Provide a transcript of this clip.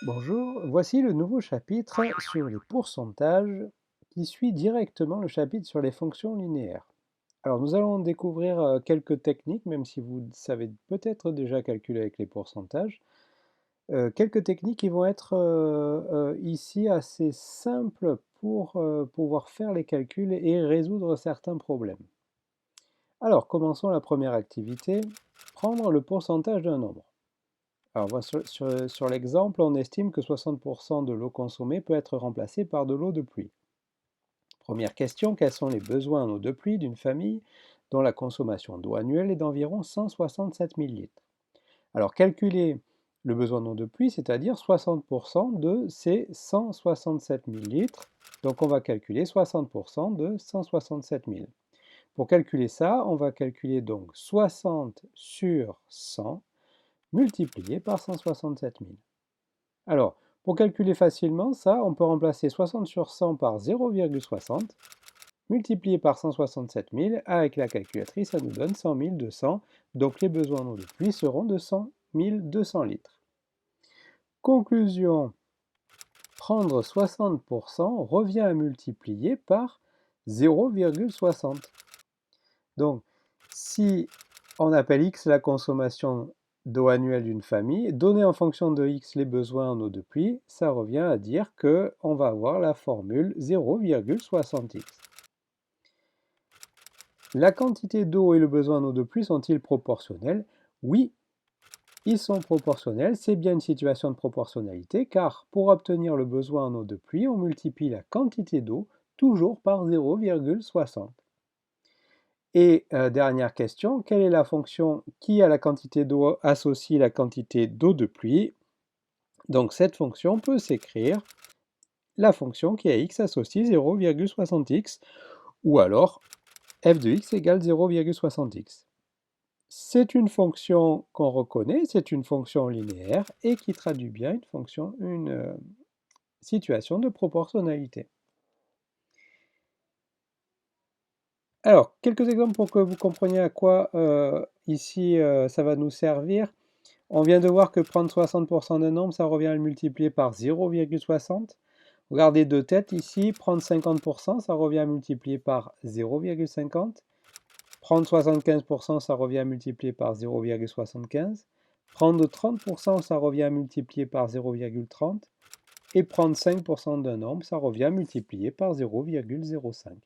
Bonjour, voici le nouveau chapitre sur les pourcentages qui suit directement le chapitre sur les fonctions linéaires. Alors nous allons découvrir quelques techniques, même si vous savez peut-être déjà calculer avec les pourcentages. Quelques techniques qui vont être ici assez simples pour pouvoir faire les calculs et résoudre certains problèmes. Alors commençons la première activité, prendre le pourcentage d'un nombre. Alors, sur l'exemple, on estime que 60% de l'eau consommée peut être remplacée par de l'eau de pluie. Première question, quels sont les besoins en eau de pluie d'une famille dont la consommation d'eau annuelle est d'environ 167 000 litres? Alors, calculer le besoin en eau de pluie, c'est-à-dire 60% de ces 167 000 litres. Donc, on va calculer 60% de 167 000. Pour calculer ça, on va calculer donc 60 sur 100 multiplié par 167 000. Alors, pour calculer facilement ça, on peut remplacer 60 sur 100 par 0,60, multiplié par 167 000, avec la calculatrice, ça nous donne 100 200, donc les besoins en eau de pluie seront de 100 200 litres. Conclusion, prendre 60% revient à multiplier par 0,60. Donc, si on appelle X la consommation d'eau annuelle d'une famille, donner en fonction de X les besoins en eau de pluie, ça revient à dire qu'on va avoir la formule 0,60X. La quantité d'eau et le besoin en eau de pluie sont-ils proportionnels? Oui, ils sont proportionnels, c'est bien une situation de proportionnalité, car pour obtenir le besoin en eau de pluie, on multiplie la quantité d'eau toujours par 0,60. Et dernière question, quelle est la fonction qui à la quantité d'eau associe la quantité d'eau de pluie? Donc cette fonction peut s'écrire la fonction qui à x associe 0,60x, ou alors f de x égale 0,60x. C'est une fonction qu'on reconnaît, c'est une fonction linéaire et qui traduit bien une situation de proportionnalité. Alors, quelques exemples pour que vous compreniez à quoi ici ça va nous servir. On vient de voir que prendre 60% d'un nombre, ça revient à le multiplier par 0,60. Regardez de tête ici, prendre 50%, ça revient à multiplier par 0,50. Prendre 75%, ça revient à multiplier par 0,75. Prendre 30%, ça revient à multiplier par 0,30. Et prendre 5% d'un nombre, ça revient à multiplier par 0,05.